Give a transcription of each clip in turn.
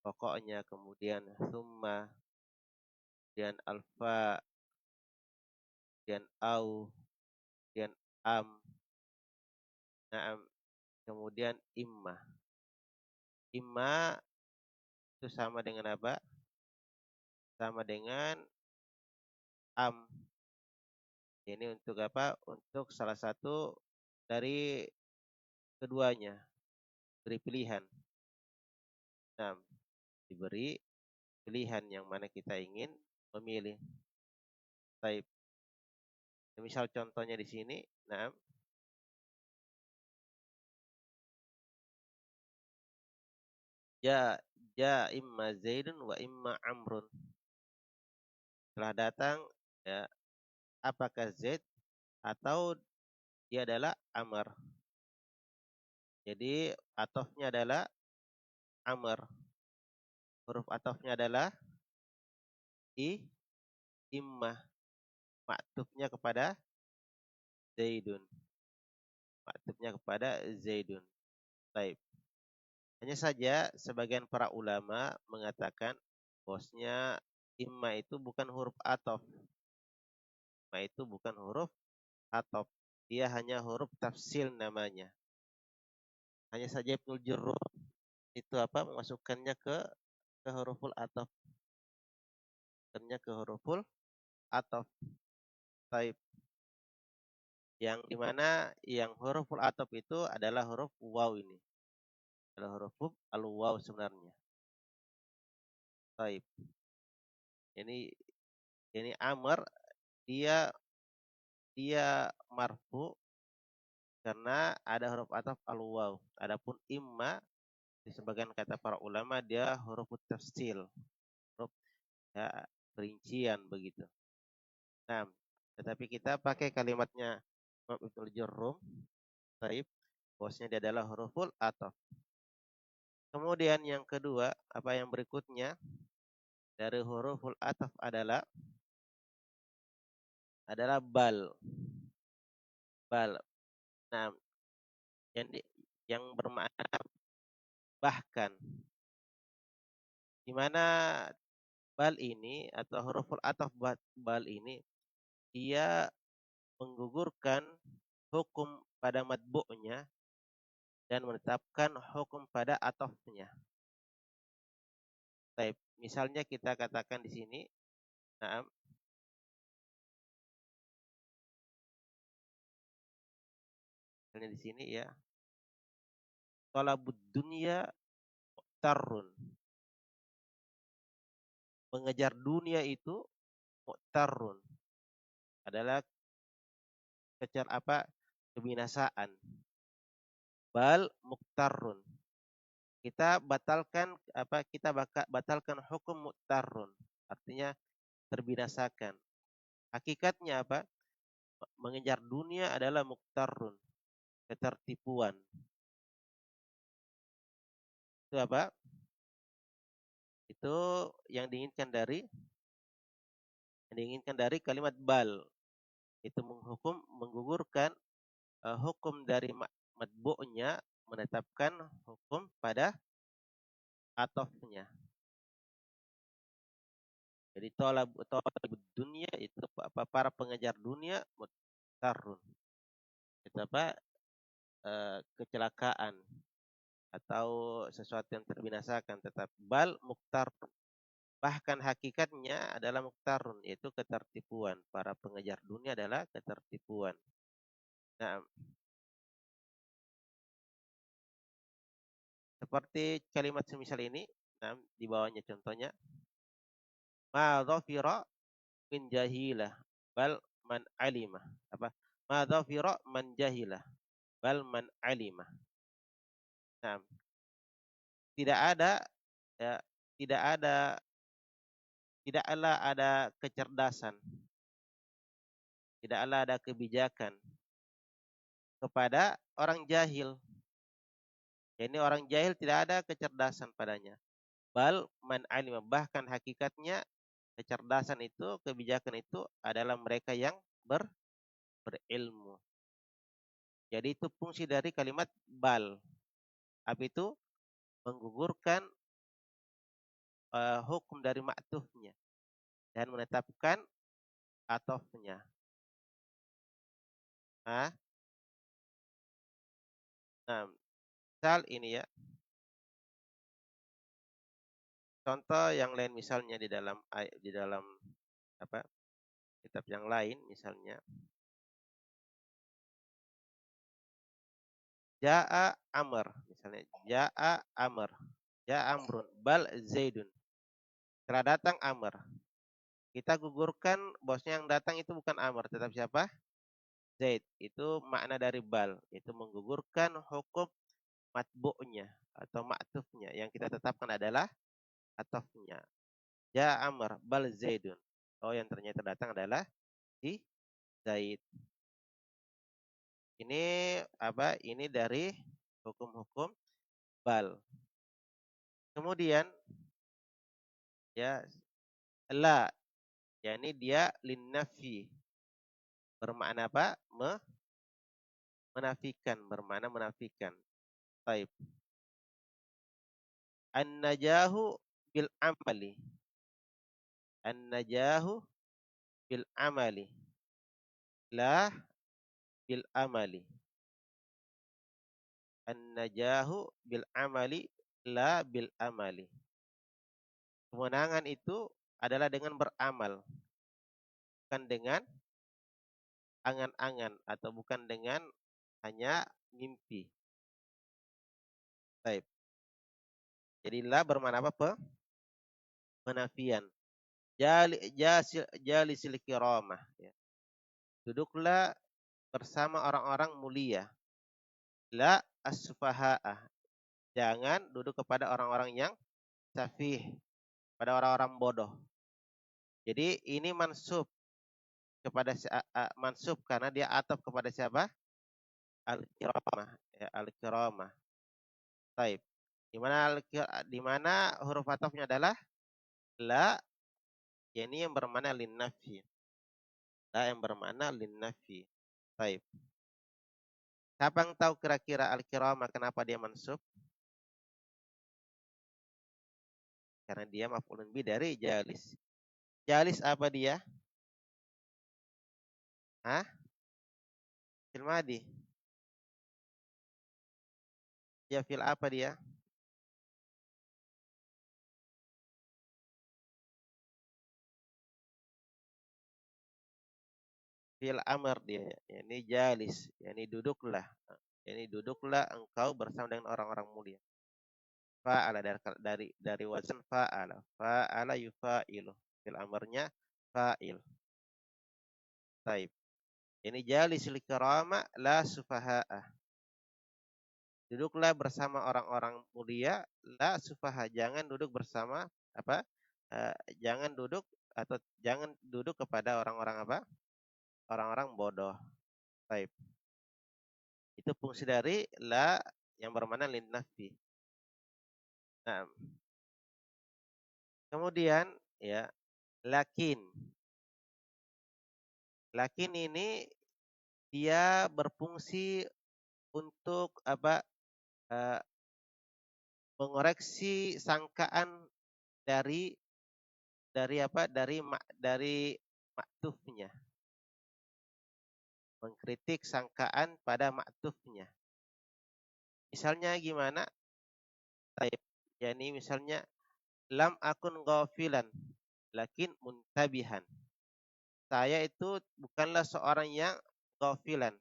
pokoknya, kemudian summa, kemudian alfa, kemudian au, kemudian am, naam, kemudian imma. Imma itu sama dengan apa? Sama dengan am. Ini untuk apa? Untuk salah satu dari keduanya, beri pilihan. Nah, diberi pilihan yang mana kita ingin memilih. Baik. Misal contohnya di sini, nah, ja imma Zaidun wa imma Amrun. Telah datang, ya, apakah Zaid atau dia adalah Amr. Jadi atofnya adalah Amr. Huruf atofnya adalah imma. Maktubnya kepada Zaidun. Maktubnya kepada Zaidun. Baik. Hanya saja sebagian para ulama mengatakan bosnya imma itu bukan huruf atof. Imma itu bukan huruf atof. Dia hanya huruf tafsil namanya. Hanya saja Ibnul Jurrum itu apa? Memasukkannya ke huruful atof. Memasukkannya ke huruful atof. Baik. Yang dimana yang huruful atof itu adalah huruf waw ini. Adalah huruf al-waw sebenarnya. Baik. Ini Amr dia marfu karena ada huruf ataf al-waw. Adapun imma di sebagian kata para ulama dia huruf tafsil, huruf, ya, perincian begitu. Nah, tetapi kita pakai kalimatnya Ibnul Jurrum, taib, bosnya dia adalah huruful ataf. Kemudian yang kedua, apa yang berikutnya dari huruful ataf adalah bal. Bal. Nah, yang yang bermakna bahkan, di mana bal ini atau huruful ataf bal ini dia menggugurkan hukum pada matbu'nya dan menetapkan hukum pada atofnya. Baik, misalnya kita katakan di sini, nah, misalnya di sini ya, talabud dunya mu'tarrun. Mengejar dunia itu mu'tarrun. Adalah kebinasaan. Bal muqtarrun. Kita batalkan hukum muqtarrun. Artinya terbinasakan. Hakikatnya apa? Mengejar dunia adalah muqtarrun, ketertipuan. Itu apa? Itu yang diinginkan kalimat bal. Itu menggugurkan hukum dari matbu'nya, menetapkan hukum pada atofnya. Jadi tolab dunia itu para pengejar dunia mutarrun. Itu apa? Kecelakaan atau sesuatu yang terbinasakan, tetap bal muktar. Bahkan hakikatnya adalah muktarun, yaitu ketertipuan. Para pengejar dunia adalah ketertipuan. Nah, seperti kalimat semisal ini, nah, di bawahnya contohnya, ma dhafira min jahilah bal man alimah. Apa? Ma dhafira man jahilah bal man alimah. Nah, tidak ada, ya, tidak ada tidaklah ada kecerdasan, tidaklah ada kebijakan kepada orang jahil. Ini orang jahil tidak ada kecerdasan padanya. Bal man alim, bahkan hakikatnya kecerdasan itu, kebijakan itu adalah mereka yang berilmu. Jadi itu fungsi dari kalimat bal. Apa itu? Menggugurkan hukum dari ma'tufnya dan menetapkan atofnya. Nah, nah, misal ini ya, contoh yang lain misalnya di dalam apa kitab yang lain misalnya Ja'a Amr, misalnya Ja'a Amr, Ja'a Amrun, bal Zaidun. Setelah datang Amr, kita gugurkan bosnya yang datang itu bukan Amr, tetapi siapa? Zaid. Itu makna dari bal, itu menggugurkan hukum matbu'nya atau ma'tufnya. Yang kita tetapkan adalah atofnya. Ja'a Amr, bal Zaidun. Oh, yang ternyata datang adalah si Zaid. Ini apa? Ini dari hukum-hukum bal. Kemudian ya la, yakni dia linnafi. Bermakna apa? Menafikan, bermakna menafikan. Taib. An-najahu bil amali. An-najahu bil amali. La bil amali. An-najahu bil amali la bil amali. Kemenangan itu adalah dengan beramal, bukan dengan angan-angan atau bukan dengan hanya mimpi. Baik. Jadi la bermakna apa? Penafian. Jalisil kiramah. Ya. Duduklah bersama orang-orang mulia. La asfaha'ah. Jangan duduk kepada orang-orang yang safih, pada orang-orang bodoh. Jadi ini mansub kepada mansub karena dia ataf kepada siapa? Al-kiramah, ya, al-kiramah. Taib. Di mana huruf atafnya adalah la, ya ini yang bermakna linnafi. La yang bermakna linnafi. Taib. Siapa yang tahu kira-kira al-kiramah kenapa dia mansub? Karena dia maf'ulun bi dari jalis. Jalis apa dia? Hah? Fil madi. Ya fil apa dia? Fil amr dia. Ini jalis. Ini duduklah. Ini duduklah engkau bersama dengan orang-orang mulia. Fa'ala dari wazan fa'ala. Fa'ala yufa'ilu. Fil amrnya fa'il. Taib. Ini jalisil kirama la sufaha'ah. Duduklah bersama orang-orang mulia la sufaha. Jangan duduk bersama apa? Jangan duduk atau jangan duduk kepada orang-orang apa? Orang-orang bodoh. Taib. Itu fungsi dari la yang bermakna linnafi. Nah, kemudian ya lakin. Lakin ini dia berfungsi untuk apa? Uh, mengoreksi sangkaan dari apa? Dari maktufnya. Mengkritik sangkaan pada maktufnya. Misalnya gimana? Yani misalnya lam akun ghafilan lakin muntabihan. Saya itu bukanlah seorang yang ghafilan.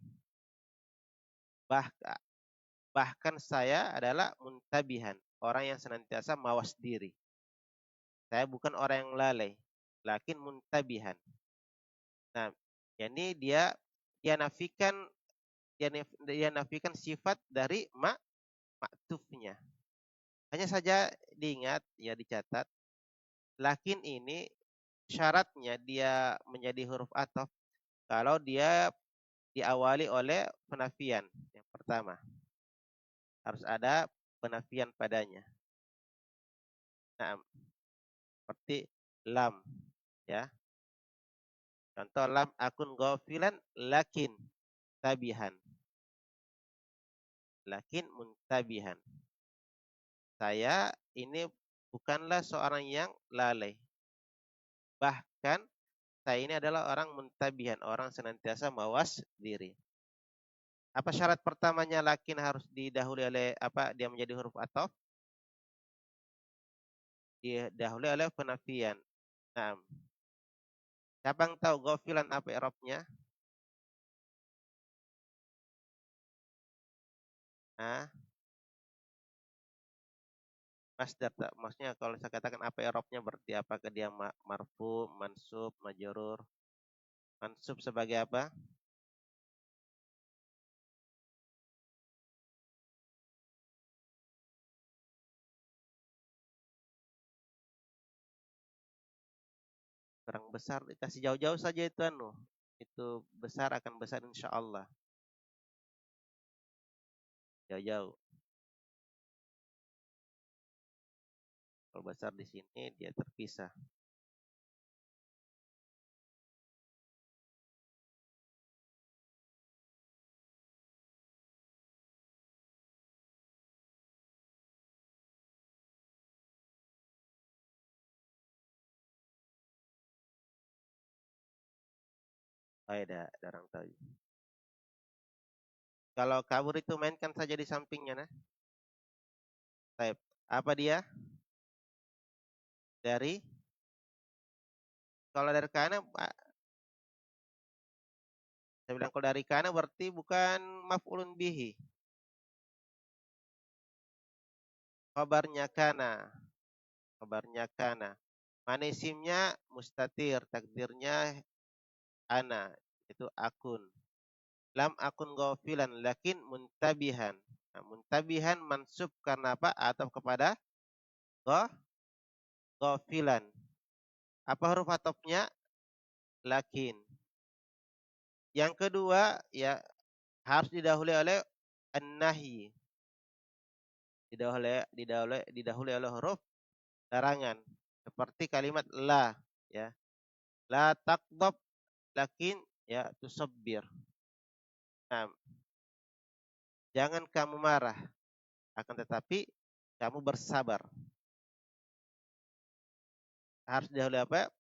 Bahkan saya adalah muntabihan, orang yang senantiasa mawas diri. Saya bukan orang yang lalai, lakin muntabihan. Nah, ini dia nafikan sifat dari maktufnya. Hanya saja diingat, ya dicatat, lakin ini syaratnya dia menjadi huruf ataf kalau dia diawali oleh penafian. Yang pertama, harus ada penafian padanya. Nah, seperti lam, ya. Contoh lam akun ghafilan lakin tabihan. Lakin muntabihan. Saya ini bukanlah seorang yang lalai. Bahkan saya ini adalah orang muntabihan, orang senantiasa mawas diri. Apa syarat pertamanya lakin harus didahului oleh apa? Dia menjadi huruf ataf? Didahului oleh penafian. Nah, siapa yang tahu ghafilan apa i'rabnya? Nah, masdar tak? Maksudnya kalau saya katakan apa i'rabnya berarti apakah dia marfu, mansub, majrur? Mansub sebagai apa? Kurang besar dikasih jauh-jauh saja itu anu. Itu besar akan besar insya Allah. Jauh-jauh. Kalau besar di sini dia terpisah. Oh ya, ada orang tahu. Kalau kabur itu mainkan saja di sampingnya, nah. Type. Apa dia? Dari, kalau dari kanan, saya bilang kalau dari kanan berarti bukan maf'ulun bihi. Kabarnya kana. Kabarnya kana. Mana isimnya? Mustatir. Takdirnya ana. Itu akun. Lam akun ghafilan lakin muntabihan. Nah, muntabihan mansub karena apa? Atau kepada ghafilan. Apa huruf atofnya? Lakin. Yang kedua, ya harus didahului oleh an-nahyi. Didahului oleh huruf larangan. Seperti kalimat la, ya. La taqdab lakin ya tusabbir. Nah, jangan kamu marah, akan tetapi kamu bersabar. Harus didahului apa?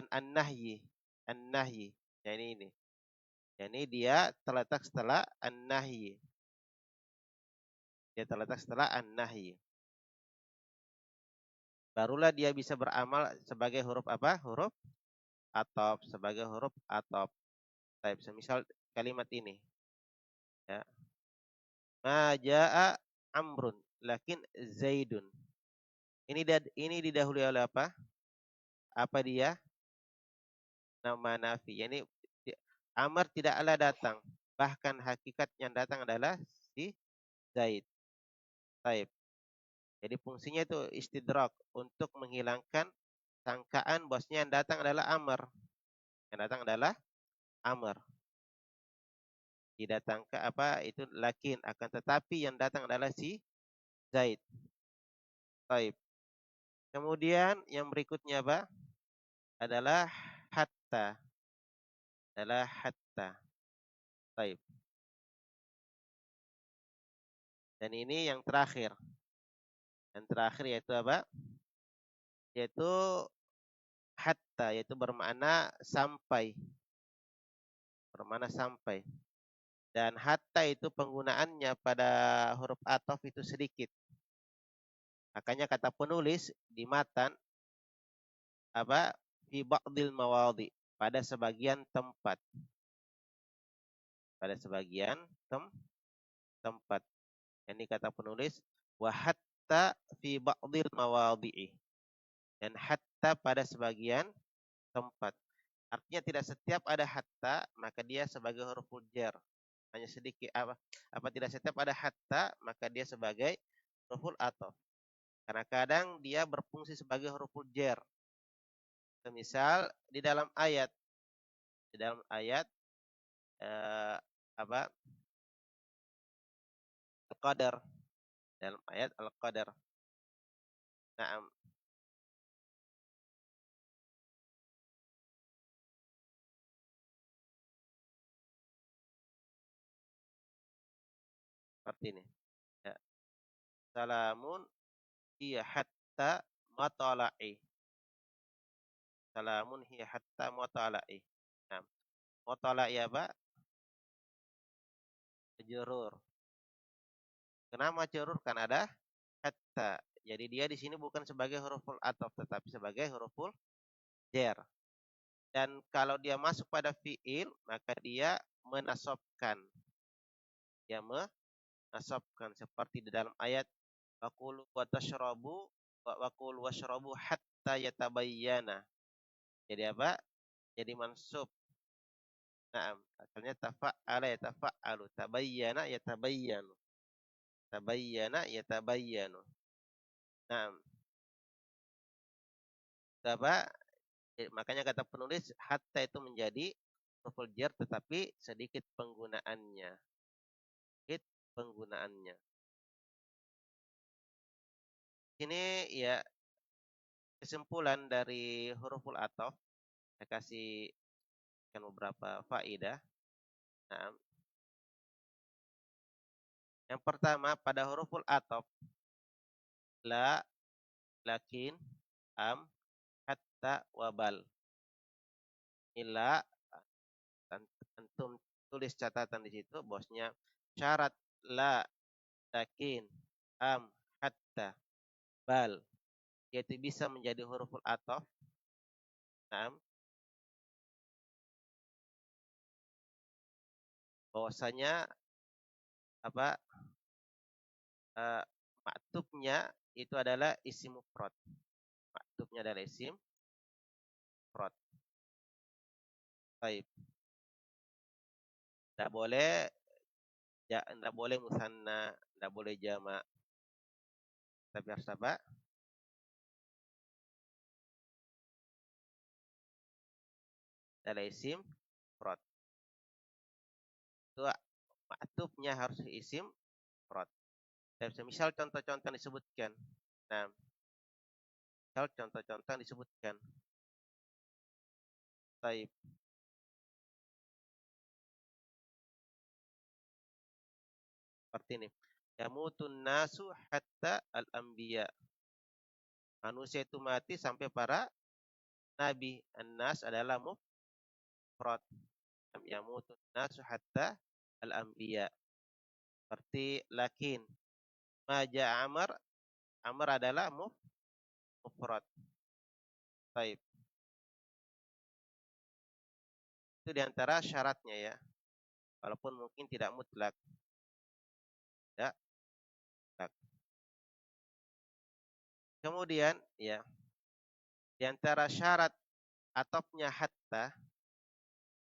An-nahyi. An-nahyi. Ya ini. Yani dia terletak setelah an-nahyi. Dia terletak setelah an-nahyi. Barulah dia bisa beramal sebagai huruf apa? Huruf atop, sebagai huruf atop. Misal kalimat ini, ya. Ma jaa amrun, lakin zaidun. Ini didahului oleh apa? Apa dia? Nama nafi. Yani Amr tidaklah datang. Bahkan hakikat yang datang adalah si Zaid. Taib. Jadi fungsinya itu istidrak untuk menghilangkan sangkaan bosnya yang datang adalah Amr. Yang datang adalah Amr. Didatangkan apa itu lakin, akan tetapi yang datang adalah si Zaid. Taib. Kemudian yang berikutnya apa? Adalah hatta. Adalah hatta. Taib. Dan ini yang terakhir. Yang terakhir yaitu apa? Yaitu hatta, yaitu bermakna sampai. Bermakna sampai. Dan hatta itu penggunaannya pada huruf ataf itu sedikit. Makanya kata penulis di matan apa? Fi ba'dil mawadhi, pada sebagian tempat. Pada sebagian tempat. Ini kata penulis wa hatta fi ba'dil mawadhi'i. Dan hatta pada sebagian tempat. Artinya tidak setiap ada hatta maka dia sebagai huruf jar. Hanya sedikit apa tidak setiap ada hatta maka dia sebagai huruf ataf. Karena kadang dia berfungsi sebagai huruf jar. Misal di dalam ayat eh, apa al-qadar, dalam ayat al-qadar. Nah, seperti ini. Ya. Salamun hiya hatta matala'i. Salamun hiya hatta matala'i. Nah, matala'i apa? Majrur. Kenapa majrur? Kan ada hatta. Jadi dia di sini bukan sebagai huruful ataf tetapi sebagai huruful jar. Dan kalau dia masuk pada fiil maka dia menasobkan. Dia menasobkan seperti di dalam ayat waqulu wa tashrabu waqulu washrabu hatta yatabayyana. Jadi apa? Jadi mansub. Naam, asalnya tafa'ala yatafa'alu, tabayyana yatabayyanu. Tabayyana yatabayyanu. Naam. Apa? Makanya kata penulis hatta itu menjadi huruf jar tetapi sedikit penggunaannya. Sedikit penggunaannya. Ini ya kesimpulan dari huruful ataf. Saya kasih beberapa faedah. Nah, yang pertama pada huruful ataf la, lakin, am, hatta, wabal. Ila antum tulis catatan di situ bosnya syarat la, lakin, am, hatta, bal yaitu bisa menjadi huruful ataf. Nah, bahwasanya apa maktubnya itu adalah isim mufrad. Maktubnya adalah isim mufrad. Baik. Tidak boleh tidak boleh musanna, tidak boleh jamak. Tapi harus apa? Adalah isim mufrad. Itu maktubnya harus isim mufrad. Misal contoh-contoh yang disebutkan. Nah, misal contoh-contoh yang disebutkan. Baik. Seperti ini. Yamutun nasu hatta al-anbiya. Manusia itu mati sampai para nabi. An-nas adalah mufrad. Yamutun nasu hatta al-anbiya. Seperti lakin. Maja Amr. Amr adalah mufrad. Baik. Itu diantara syaratnya ya. Walaupun mungkin tidak mutlak. Tidak mutlak. Kemudian ya. Diantara syarat atofnya hatta.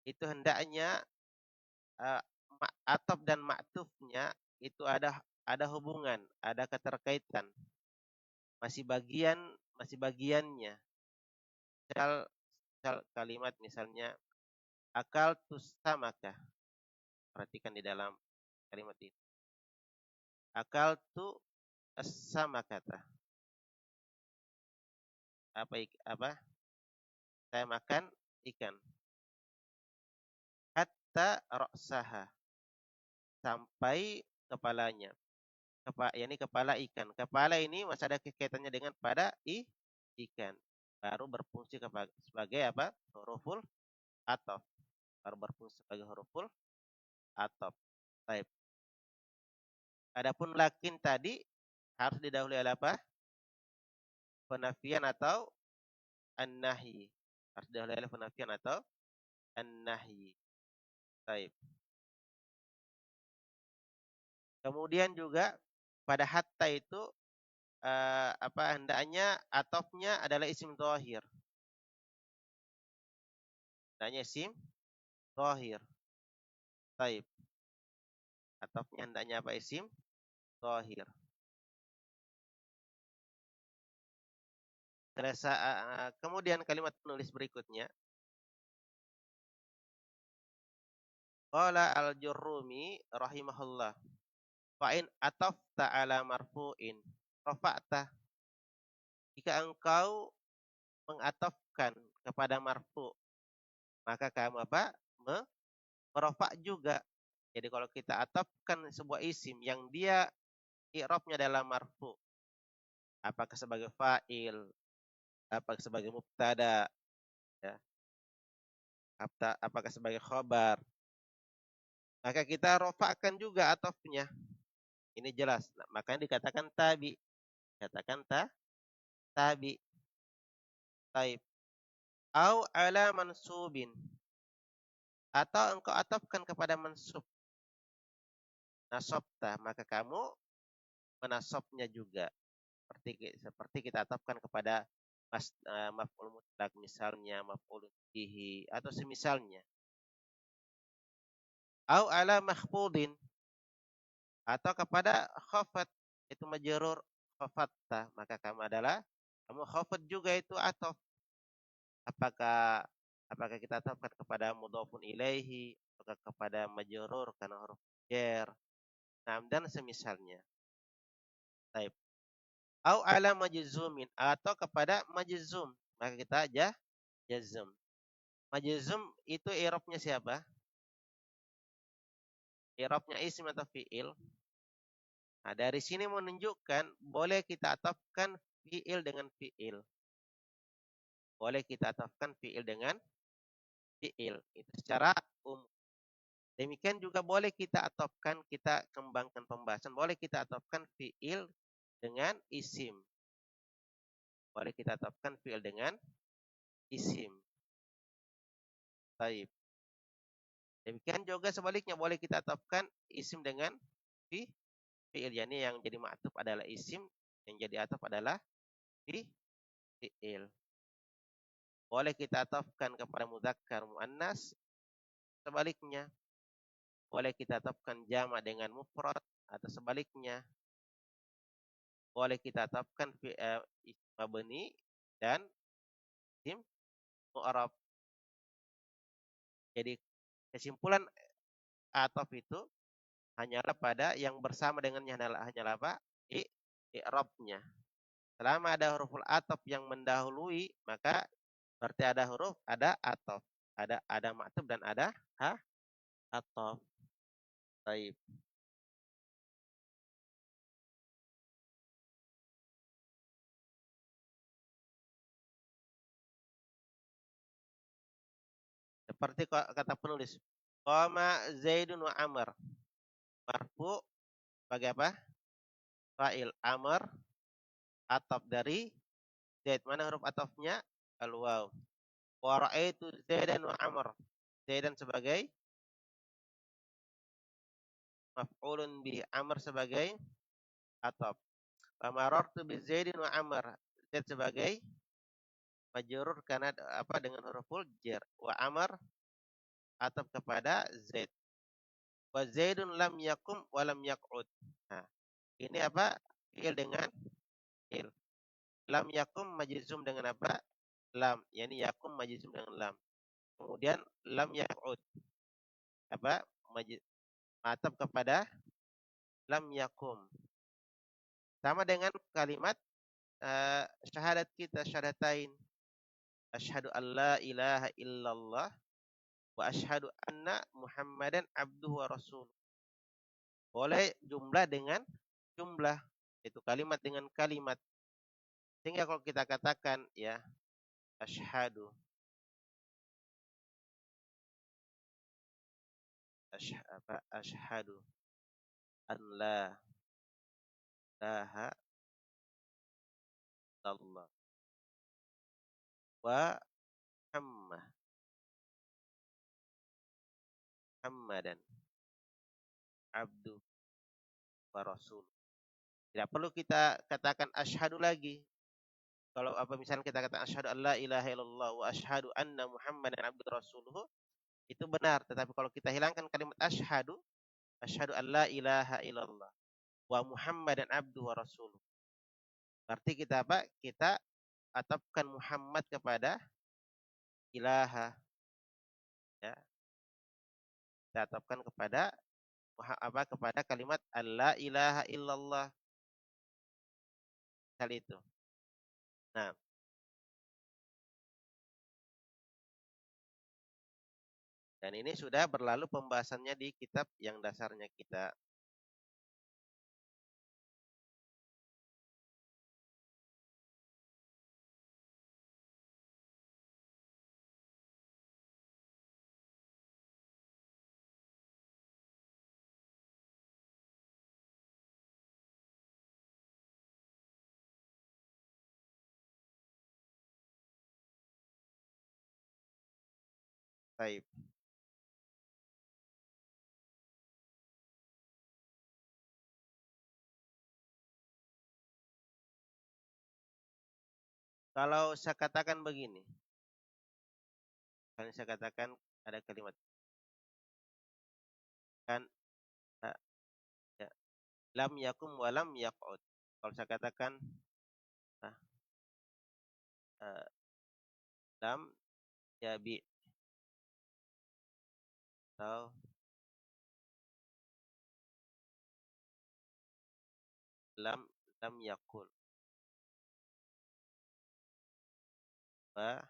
Itu hendaknya atof dan maktufnya itu ada hubungan, ada keterkaitan. Masih bagiannya. Misal kalimat misalnya akal tusamaka. Perhatikan di dalam kalimat ini. Akal tu samakata. Apa? Saya makan ikan. Hatta ra'saha. Sampai kepalanya. Yani kepala ikan. Kepala ini masih ada kaitannya dengan pada ikan. Baru berfungsi sebagai apa? Huruful ataf. Baru berfungsi sebagai huruful ataf. Baik. Adapun lakin tadi harus didahului oleh apa? Penafian atau an-nahyi. Harus didahului oleh penafian atau an-nahyi. Baik. Kemudian juga pada hatta itu hendaknya atofnya adalah isim dhahir. Hendaknya isim dhahir. Baik. Atofnya hendaknya apa isim dhahir. Kemudian kalimat penulis berikutnya. Qala al-Jurrumi rahimahullah. Fa in atafta ala marfu'in rafa'ta. Jika engkau mengatafkan kepada marfu, maka kamu apa? Merafa' juga. Jadi kalau kita atafkan sebuah isim yang dia i'rabnya adalah marfu. Apakah sebagai fa'il, apakah sebagai mubtada, ya, apakah sebagai khobar. Maka kita rofakkan juga atofnya. Ini jelas. Nah, makanya dikatakan tabi. Katakan tabi. Taib. Au ala mansubin. Atau engkau atofkan kepada mansub. Nasobta. Maka kamu menasobnya juga. Seperti kita atofkan kepada maf'ul mutlak misalnya, maf'ul bihi atau semisalnya. Au ala mahfudin. Atau kepada khafat. Itu majrur khafatta. Maka kamu khafat juga itu atof. Apakah kita atofkan kepada mudhofun ilaihi, apakah kepada majrur karena huruf jar, nah, dan semisalnya. Baik. Au ala majzumin, atau kepada majzum, maka kita aja jazm. Majzum itu i'rabnya siapa? I'rabnya isim atau fi'il? Nah, dari sini menunjukkan boleh kita atofkan fi'il dengan fi'il. Boleh kita atofkan fi'il dengan fi'il. Itu secara umum. Demikian juga boleh kita atofkan, kita kembangkan pembahasan, boleh kita atofkan fi'il dengan isim. Boleh kita atofkan fi'il dengan isim. Baik. Demikian juga sebaliknya, boleh kita atofkan isim dengan fi'il. Yani yang jadi ma'tuf adalah isim, yang jadi ataf adalah fi'il. Boleh kita atofkan kepada mudzakkar muannas, sebaliknya. Boleh kita atofkan jamak dengan mufrad atau sebaliknya. Boleh kita atofkan isim mabni dan isim mu'rab. Jadi kesimpulan atof itu hanyalah pada yang bersama dengannya hanyalah apa? I'rabnya. Selama ada huruf atof yang mendahului, maka berarti ada atof, ada ma'tuf dan ada atof. Baik. Seperti kata penulis, qama Zaidun wa Amr. Marfu sebagai apa? Fa'il. Amr atof dari Zaid. Mana huruf atofnya? Al-waw. Wa ra'aitu Zaidan wa Amr. Zaidan sebagai maf'ulun bihi, Amr sebagai atof. Wa marartu bi Zaidin wa Amr. Zaid sebagai majrur karena apa, dengan huruful jar. Wa Amr atof kepada Zaid. Wa Zaidun lam yakum wa lam yaq'ud. Nah, ini apa? Fi'il dengan fi'il. Lam yakum majzum dengan apa? Lam. Yani yakum majzum dengan lam. Kemudian lam yaq'ud. Apa? Ataf kepada lam yakum. Sama dengan kalimat syahadat kita, syahadatain. Asyhadu an la ilaha illallah wa asyhadu anna Muhammadan abduhu wa rasuluh. Boleh jumlah dengan jumlah, itu kalimat dengan kalimat. Sehingga kalau kita katakan ya asyhadu asyhadu an la ilaha illallah wa Muhammadan abdu wa rasul. Tidak perlu kita katakan asyhadu lagi. Kalau apa misalnya kita katakan asyhadu an la ilaha illallah wa asyhadu anna Muhammadan abdu rasuluhu, itu benar. Tetapi kalau kita hilangkan kalimat asyhadu, asyhadu an la ilaha illallah wa Muhammadan abdu wa rasuluh. Berarti kita apa? Kita atafkan Muhammad kepada ilaha, ya. Kita atafkan kepada kepada kalimat la ilaha illallah. Hal itu. Nah, dan ini sudah berlalu pembahasannya di kitab yang dasarnya kita. Baik. Kalau saya katakan begini, kalau saya katakan ada kalimat kan, eh, ya, lam yakum wa lam yaq'ud. Kalau saya katakan ah, eh, lam yabi atau lam lam yakul wa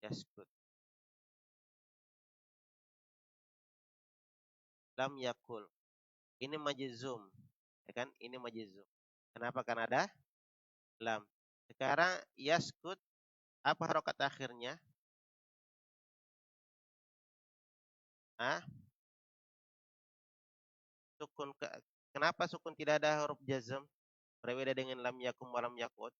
yaskut. Lam yakul. Ini majzum, ya kan? Ini majzum. Kenapa? Karena ada lam. Sekarang yaskut, apa harokat akhirnya? Ah, sukun ke, kenapa sukun tidak ada huruf jazm? Berbeda dengan lam yakum wa lam yakut.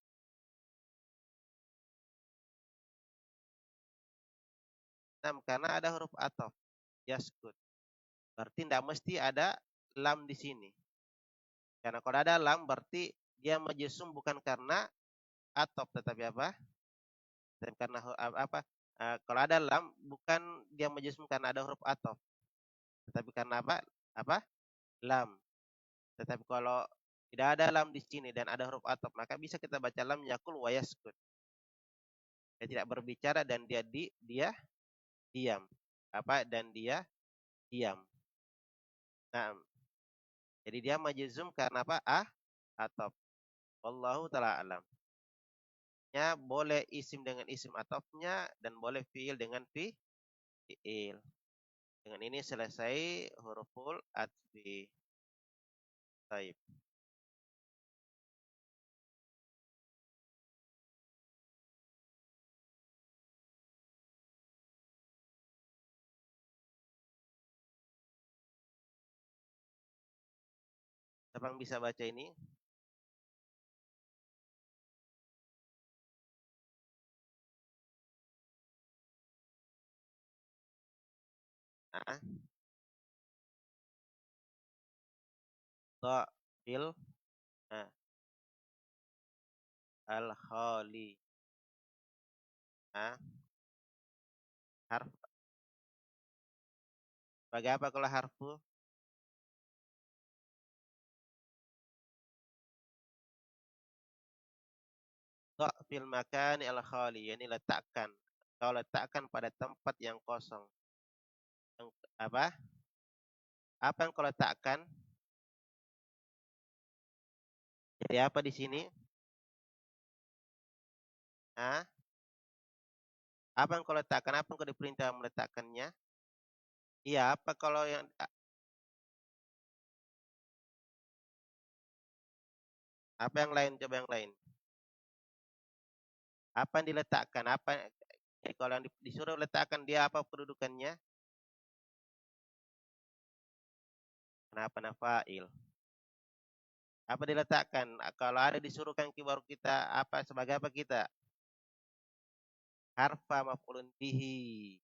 Nah, karena ada huruf ataf, yaskut. Berarti tidak mesti ada lam di sini. Karena kalau ada lam berarti dia majzum bukan karena ataf tetapi apa? Dan karena apa? Kalau ada lam bukan dia majzum karena ada huruf ataf, tetapi karena apa? Apa? Lam. Tetapi kalau tidak ada lam di sini dan ada huruf ataf, maka bisa kita baca lam yakul wa yaskut. Dia tidak berbicara dan dia diam. Apa? Dan dia diam. Nah, jadi dia majzum karena apa? Ataf. Wallahu taala alam. Ya, boleh isim dengan isim atofnya dan boleh fiil dengan fiil. Dengan ini selesai huruful atfi. Taib. Siapa yang bisa baca ini? Ah, ta, fil, ah, al khali. Ah, harf. Sebagai apa kalau harfu? Ta fil makani al khali. Yani letakkan. Kau letakkan pada tempat yang kosong. Yang, apa? Apa yang kau letakkan? Jadi apa di sini? Ah, apa yang kau letakkan? Apa yang kau diperintah meletakkannya? Iya, apa kalau yang apa yang lain? Coba yang lain. Apa yang diletakkan? Apa kalau yang disuruh letakkan dia apa kedudukannya? Kenapa nafail? Apa diletakkan? Kalau ada disuruhkan baru kita apa sebagai apa kita? Harfa maf'ulun bihi.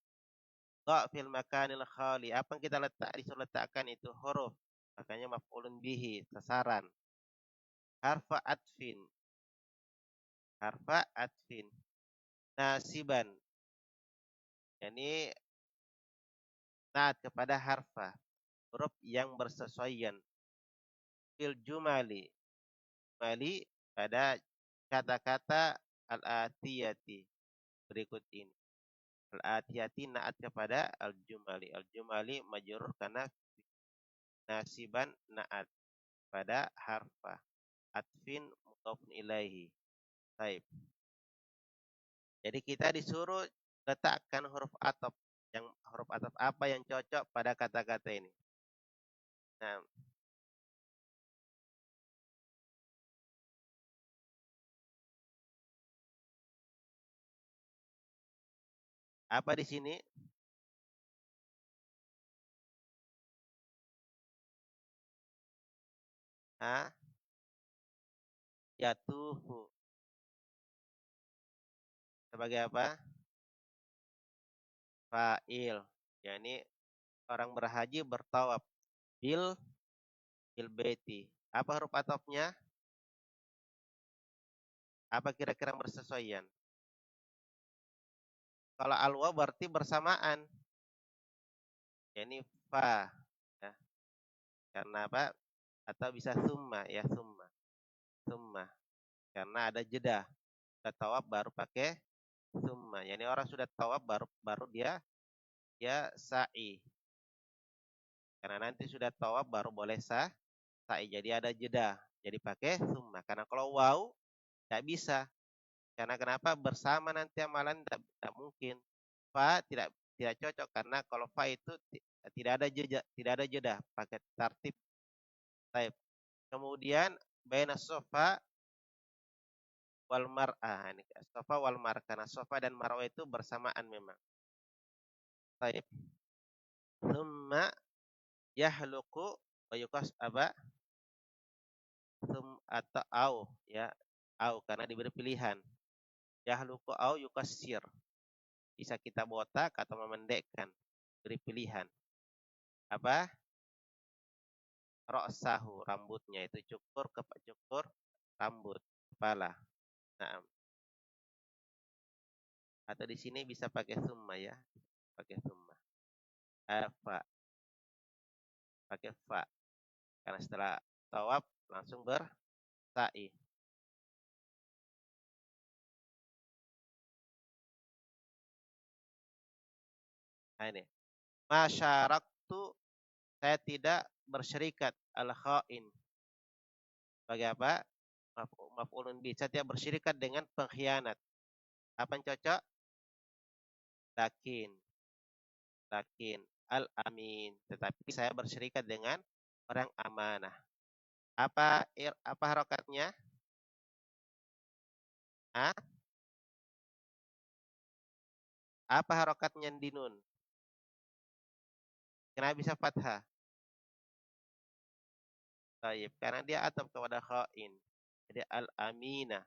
Dha fil makanil khali. Apa yang kita letak disuruh letakkan itu huruf. Makanya maf'ulun bihi, sasaran. Harfa atfin. Harfa atfin. Nasiban. Yani naat kepada harfa. Huruf yang bersesuaian. Fil jumali. Jumali pada kata-kata al-atiyati berikut ini. Al-atiyati naat kepada al-jumali. Al-jumali majrur karena nasiban naat pada harfa. Atfin mudhafun ilaihi. Baik. Jadi kita disuruh letakkan huruf ataf. Yang huruf ataf apa yang cocok pada kata-kata ini? Nah, apa di sini? Ah, yatufu. Sebagai apa? fa'il. Yani orang berhaji bertawaf bil baiti. Apa huruf atofnya? Apa kira-kira yang bersesuaian? Kalau alwa berarti bersamaan. Yani fa. Ya. Karena apa? Atau bisa summa ya summa. Summa. Karena ada jeda. Sudah tawaf baru pakai summa. Yani orang sudah tawaf baru dia sa'i. Karena nanti sudah tawaf baru boleh sa'i. Jadi ada jeda. Jadi pakai summa. Karena kalau waw tidak bisa. Karena kenapa? Bersama nanti amalan tidak mungkin. Fa tidak cocok karena kalau fa itu tidak ada jeda pakai tartib type. Kemudian baina sofa wal mar'ah. Ini sofa wal mar karena sofa dan marwah itu bersamaan memang. Type. Thumma yahluku wa yukas aba atau au ya au karena diberi pilihan. Yahluku au yukasir. Bisa kita botak atau memendekkan. Beri pilihan. Apa? Ra'sahu, rambutnya itu cukur rambut, kepala. Nah, atau di sini bisa pakai summa ya, pakai summa. Fa, pakai fa. Karena setelah tawaf langsung bersa'i. Nah ini. Masyaraktu, saya tidak bersyirikat al-kha'in. Sebagai apa? Maf'ulun bi. Saya tidak bersyirikat dengan pengkhianat. Apa yang cocok? Lakin. Lakin. Al-amin. Tetapi saya bersyirikat dengan orang amanah. Apa harokatnya? Hah? Apa harokatnya di nun? Kenapa bisa fathah? Taib. Karena dia atap kepada khain. Jadi al-aminah.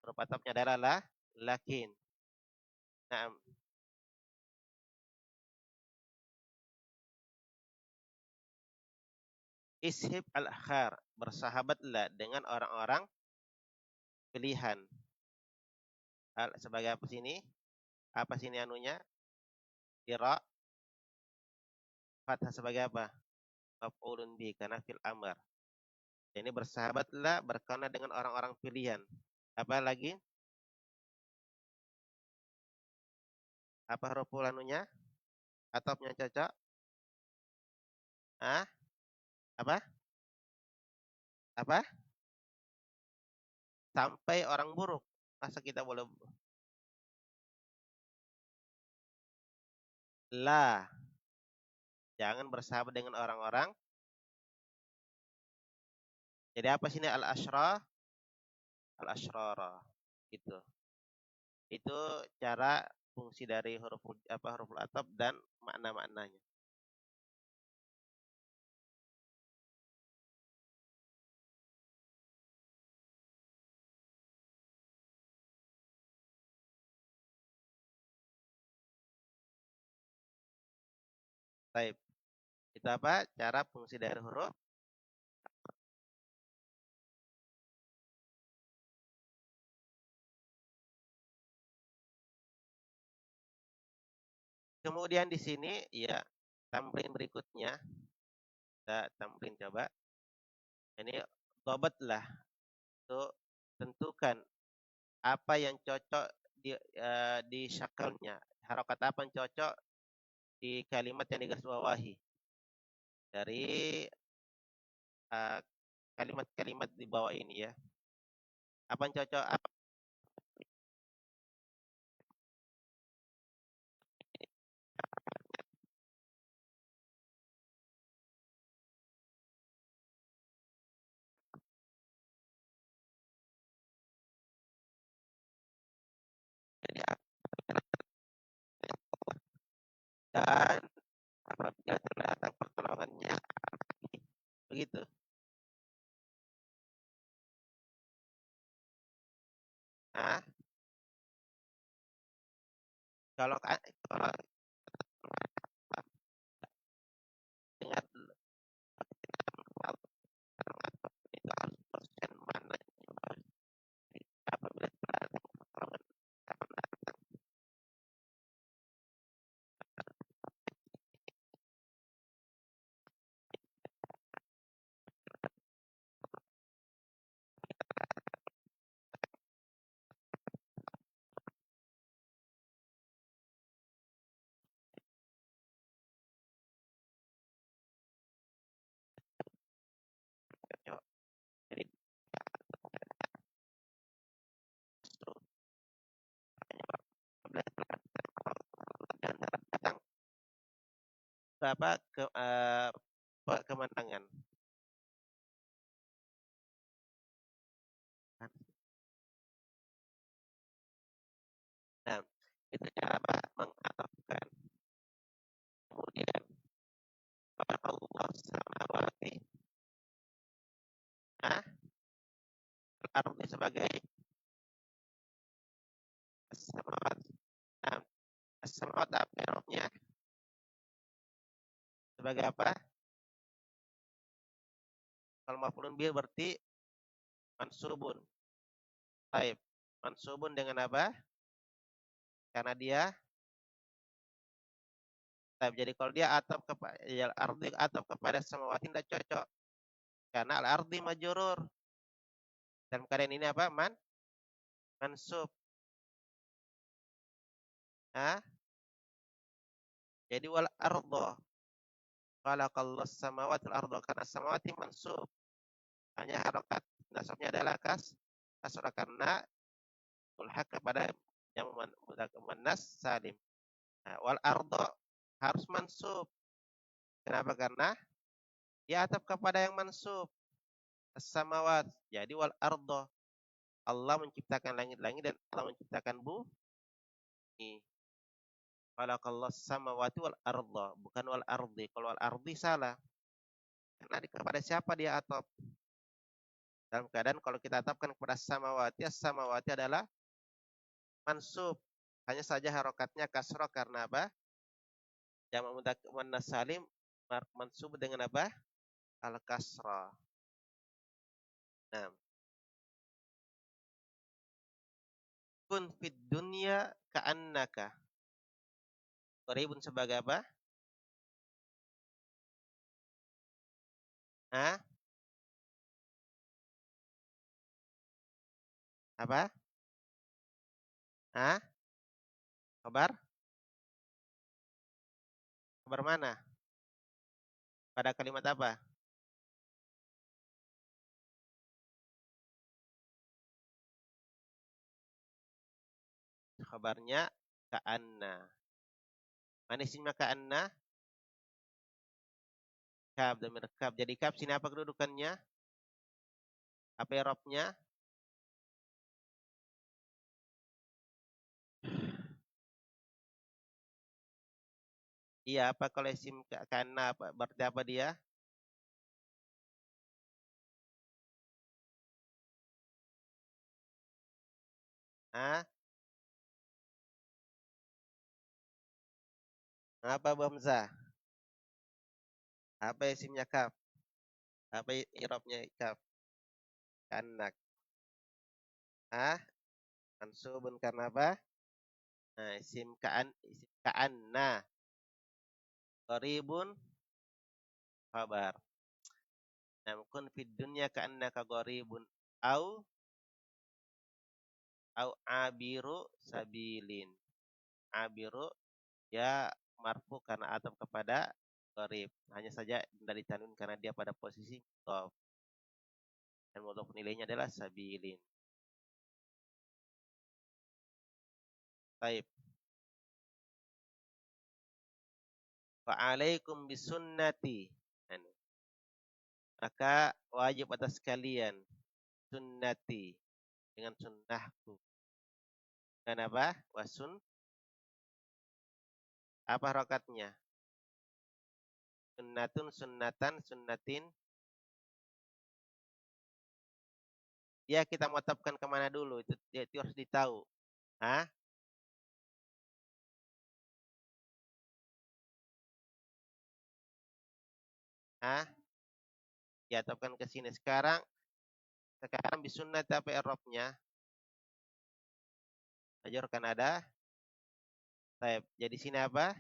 Huruf atapnya adalah lakin. Nah, ishib al-akhar. Bersahabatlah dengan orang-orang pilihan. Sebagai apa sini? Apa sini anunya? Ira. Fathah sebagai apa? Maf'ulun bi. Karena fil amr. Ini bersahabatlah berkawan dengan orang-orang pilihan. Apa lagi? Apa huruf anunya? Atopnya cocok? Ah? Apa? Apa? Sampai orang buruk. Masa kita boleh lah. Jangan bersahabat dengan orang-orang. Jadi apa sini al-asyrah? Al-asyrara. Gitu. Itu cara fungsi dari huruf ataf dan makna-maknanya. Baik. Itu apa? Cara fungsi dari huruf. Kemudian di sini ya tamrin berikutnya. Kita tamrin coba. Ini lah. Itu tentukan apa yang cocok di syakalnya. Harokat apa yang cocok di kalimat yang digarisbawahi dari kalimat-kalimat di bawah ini ya. Apa yang cocok? Apa dan apabila terdapat pertolongannya begitu. Nah, Kalau kalau dengar itu harus persen mana apabila jadi justru yang apa kemenangan. Nah, itu cara mengatapkan. Kemudian Allah samawati nah arti sebagai samawat. Nah, samawat apa artinya? Sebagai apa? Kalau maf'ulun bih berarti mansubun. Baik. Mansubun dengan apa? Karena dia taib. Jadi kalau dia atap kepada ya, arti atap kepada samawati tidak cocok. Karena al-ardi majurur. Dalam keadaan ini apa? Mansub. Nah, jadi wal ardo. Khalaqallahu samawati wal ardo. Karena samawati mansub. Hanya harokat. Nasabnya adalah kasrah karena mulhaq kepada yang menas salim. Nah, wal ardo harus mansub. Kenapa? Karena dia atap kepada yang mansub. As-samawat. Jadi wal ardo. Allah menciptakan langit-langit dan Allah menciptakan bumi. Khalaqallahu samawati wal ardo, bukan wal ardi. Kalau wal ardi salah. Karena kepada siapa dia atap? Dalam keadaan kalau kita atapkan kepada samawati, as-samawati adalah mansub. Hanya saja harokatnya kasroh karena apa? Jamak muannas salim mansub dengan apa? Al kasrah. Nah, kun fid dunya ka'annaka. Qaribun sebagai apa? Hah? Apa? Hah? Kabar? Kabar mana? Pada kalimat apa? Kabarnya ka'anna. Mana isimnya ka'anna? Kab, damir kab. Jadi kab sini apa kedudukannya? Apa irobnya? Iya, apa kalau isim ka'anna apa? Berarti apa dia? Hah? Apa Bamzah? Apa isimnya kab? Apa irobnya kab? Ka'annak. Hah? Mansubun karena apa? Nah, isim ka'anna. Qaribun khabar. Nah, kun fid dunya ka'annaka qaribun au abiru sabilin. Abiru ya marfu karena atap kepada qarib. Hanya saja dari tanwin karena dia pada posisi mudhaf. Dan mudhaf nilainya adalah sabilin. Baik. Fa'alaikum bisunnati. Maka wajib atas kalian sunnati dengan sunnahku. Dan apa? Wasun apa rokatnya? Sunnatun, sunnatan, sunnatin. Ya kita mau tetapkan kemana dulu? Itu harus ditahu. Hah? Ah, diatopkan ke sini. Sekarang bisunnah apa i'rabnya? Majrur kan ada. Baik, jadi sini apa?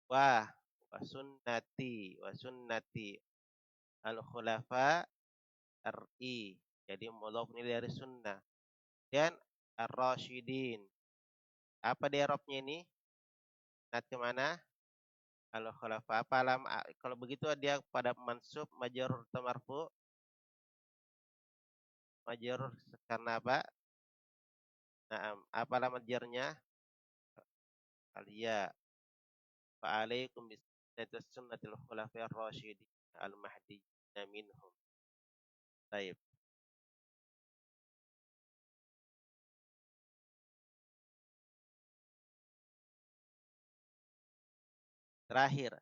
Wah, wa sunnati al khulafa RI. Jadi mudhof ini dari sunnah. Dan ar-rasyidin. Apa di i'rabnya ini? Nat ke mana? Al khulafa. Apa kalau begitu dia pada mansub majrur atau marfu? Majrur karena apa? Nah, apa alamat jarnya? Alia. Fa'alaikum bisunnati sunnatil khulafa'ir rasyidin al-mahdiyyin minhum. Baik. Terakhir,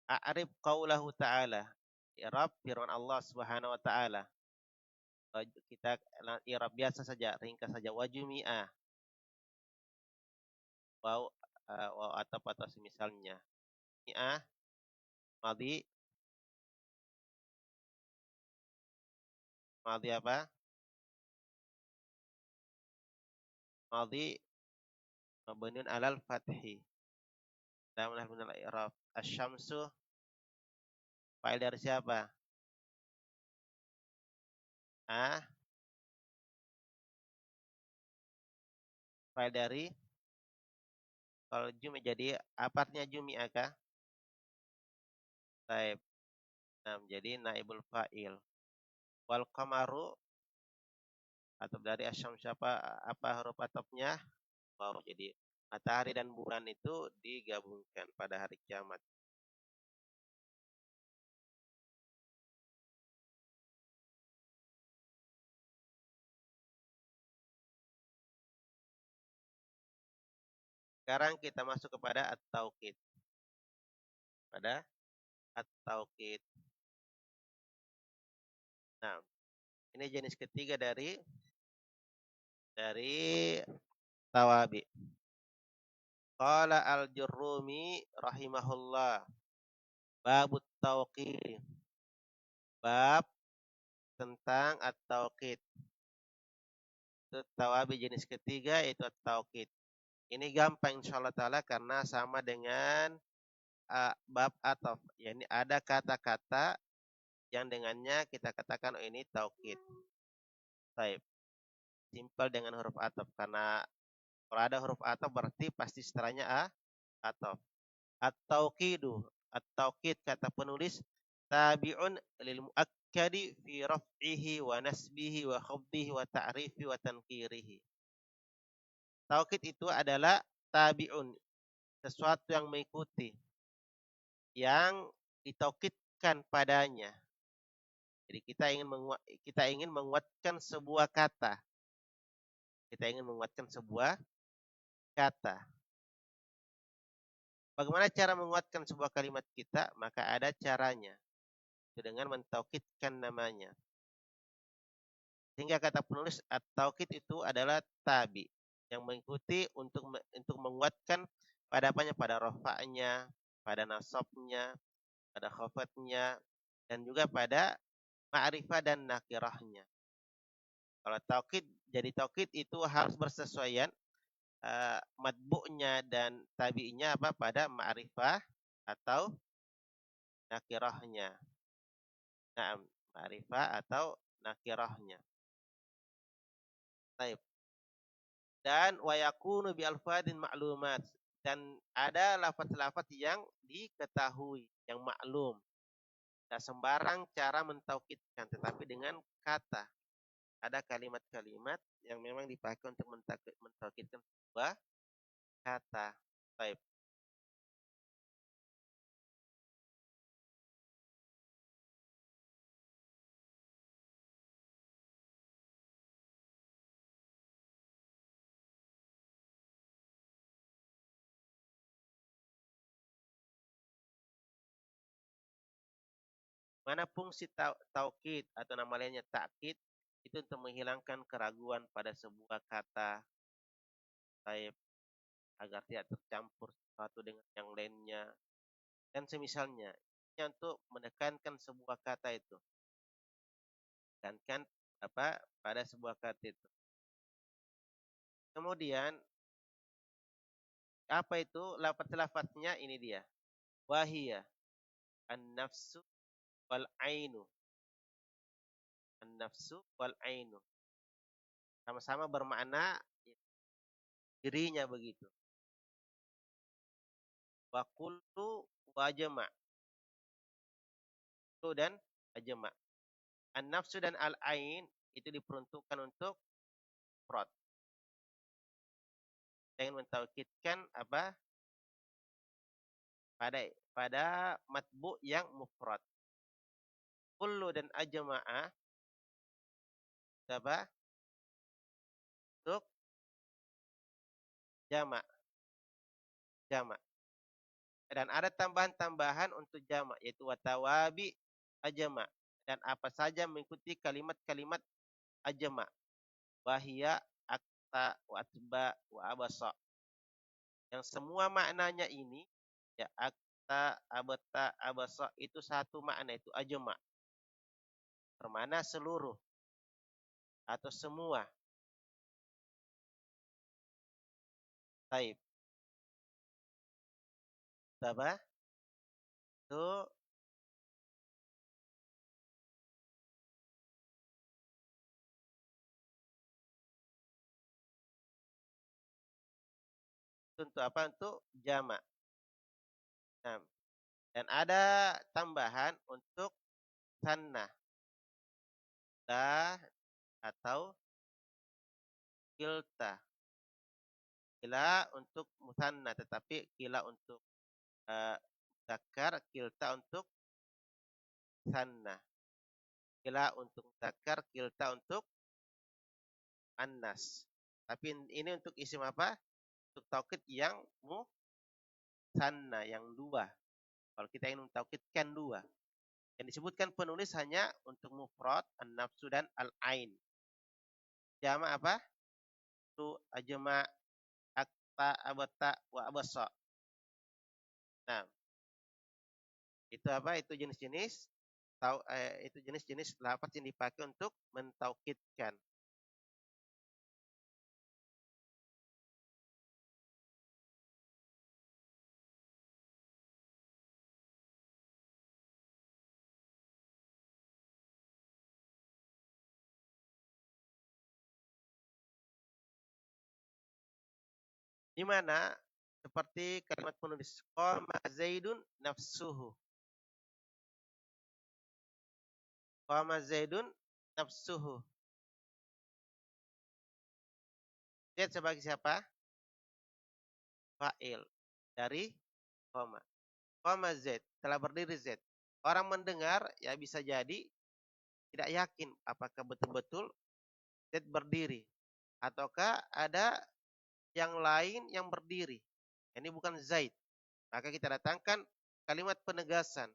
a'rif qaulahu ta'ala. I'rab firman Allah Subhanahu wa taala. Kita i'rab biasa saja, ringkas saja. Wajumi'ah. Waw waw atau semisalnya. Mi'ah madhi madhi apa? Madhi mabniun alal fathi. Dan minal i'rab. Asy-syamsu fa'il dari siapa? Ah, fa'il dari kalau jumi jadi apa artinya jumi kah? Taib. Nah, jadi naibul fa'il. Wal qamaru atau dari asyam siapa apa huruf atopnya? Wow, jadi matahari dan bulan itu digabungkan pada hari kiamat. Sekarang kita masuk kepada at-taukid. Pada at-taukid. Nah, ini jenis ketiga dari tawabi. Qala al-Jurrumi rahimahullah. Babut tauqid. Bab tentang at-taukid. Itu tawabi jenis ketiga itu at-taukid. Ini gampang insyaallah taala karena sama dengan bab ataf. Yani ada kata-kata yang dengannya kita katakan oh, ini taukid. Baik. Simpel dengan huruf ataf karena kalau ada huruf ataf berarti pasti setelahnya ataf. At-tauqidu. At-tauqid kata penulis tabi'un lil muakkadi fi raf'ihi wa nasbihi wa khafdihi wa ta'rifi wa tankirihi. Taukid itu adalah tabi'un, sesuatu yang mengikuti, yang ditaukidkan padanya. Jadi kita ingin menguatkan sebuah kata. Kita ingin menguatkan sebuah kata. Bagaimana cara menguatkan sebuah kalimat kita? Maka ada caranya. Itu dengan mentaukidkan namanya. Sehingga kata penulis at-taukid itu adalah tabi yang mengikuti untuk menguatkan pada apanya, pada rofa'nya, pada nasabnya, pada khofatnya, dan juga pada ma'rifah dan nakirahnya. Kalau taukid, jadi taukid itu harus bersesuaian matbu'nya dan tabi'inya apa pada ma'rifah atau nakirahnya. Nah, ma'rifah atau nakirahnya. Baik. Dan wa yakunu bi alfadin ma'lumat dan ada lafaz-lafaz yang diketahui, yang maklum. Tidak sembarang cara mentaukidkan, tetapi dengan kata. Ada kalimat-kalimat yang memang dipakai untuk mentaukidkan sebuah kata. Baik. Mana fungsi taukid atau nama lainnya takkid itu untuk menghilangkan keraguan pada sebuah kata. Baik. Agar tidak tercampur satu dengan yang lainnya dan semisalnya. untuk menekankan sebuah kata itu. Tekankan pada sebuah kata itu. Kemudian apa itu lafaz-lafaznya? Ini dia. Wahia an-nafsu wal ainu. An-nafsu wal ainu. Sama-sama bermakna dirinya begitu. Wa kullu wa jama'. Dan ajma'. An-nafsu dan al-ain itu diperuntukkan untuk mufrad. Saya ingin mentaukidkan pada matbu yang mufrad. Kullu dan ajma'ah untuk jamak. Dan ada tambahan-tambahan untuk jamak, yaitu watawabi ajma'. Dan apa saja mengikuti kalimat-kalimat ajma'. Wahia akta wa atba wa abasa. Yang semua maknanya ini ya akta abata abasa itu satu makna, itu ajma'. Bermakna seluruh atau semua. Baik. Itu untuk apa? Untuk jamak. Nah, dan ada tambahan untuk sanna. La atau kilta. Kila untuk musanna, tetapi kila untuk zakar, kilta untuk sanna. Kila untuk zakar, kilta untuk annas. Tapi ini untuk isim apa? Untuk taukid yang musanna, yang dua. Kalau kita ingin mentaukidkan dua. Yang disebutkan penulis hanya untuk mufrad, an-nafsu dan al-ain. Jama' apa? Itu ajma', akta, abata, wa abasa. Nah, itu apa? Itu jenis-jenis itu jenis-jenis lafaz yang dipakai untuk mentaukidkan. Di mana seperti kalimat penulis qama zaidun nafsuhu. Qama zaidun nafsuhu. Zaid sebagai siapa? Fa'il dari qama. Qama zaid, telah berdiri zaid. Orang mendengar ya bisa jadi tidak yakin apakah betul-betul zaid berdiri ataukah ada yang lain yang berdiri. Ini bukan zaid. Maka kita datangkan kalimat penegasan.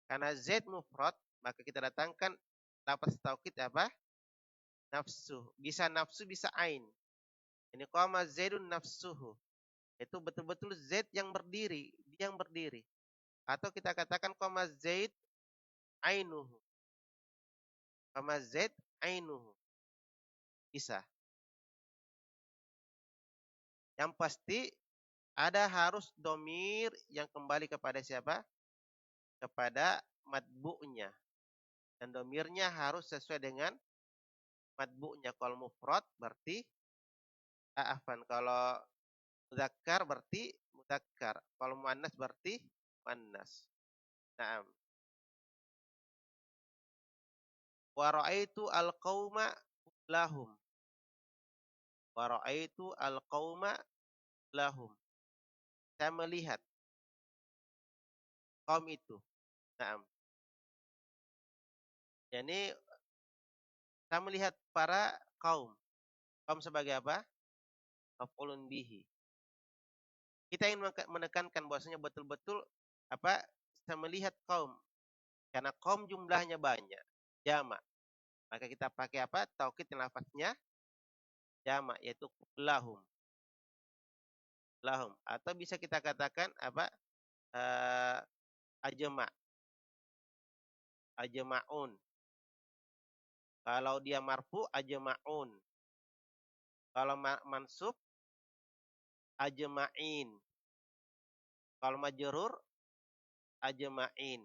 Karena zaid mufrad, maka kita datangkan lafaz taukid apa? Nafsu. Bisa nafsu, bisa ain. Ini qama zaidun nafsuhu. Itu betul-betul zaid yang berdiri, dia yang berdiri. Atau kita katakan qama zaid ainuhu. Qama zaid ainuhu. Bisa. Yang pasti ada harus domir yang kembali kepada siapa? Kepada matbu'nya. Dan domirnya harus sesuai dengan matbu'nya. Kalau mufrad berarti kalau muzakkar berarti muzakkar. Kalau muannas berarti muannas. Naam. Wa ra'aitu al-qauma lahum. Wa ra'aitu al-qauma lahum. Saya melihat kaum itu. Naam. Jadi saya melihat para kaum. Kaum sebagai apa? Maf'ulun bihi. Kita ingin menekankan bahwasanya betul-betul saya melihat kaum. Karena kaum jumlahnya banyak, jamak. Maka kita pakai apa? Taukid yang lafaznya jamak, yaitu lahum. Lahum. Atau bisa kita katakan ajma. ajma'un. Kalau dia marfu ajma'un. Kalau mansub ajma'in. Kalau majrur ajma'in.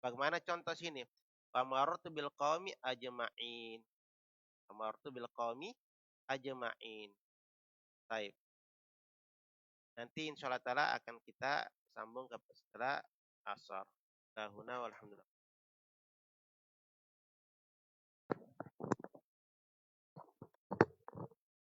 Bagaimana contoh sini? Famarartu bil qaumi ajma'in. Famarartu bil qaumi ajma'in. Baik. Nanti insyaallah taala akan kita sambung ke setelah asar. Tahuna walhamdulillah.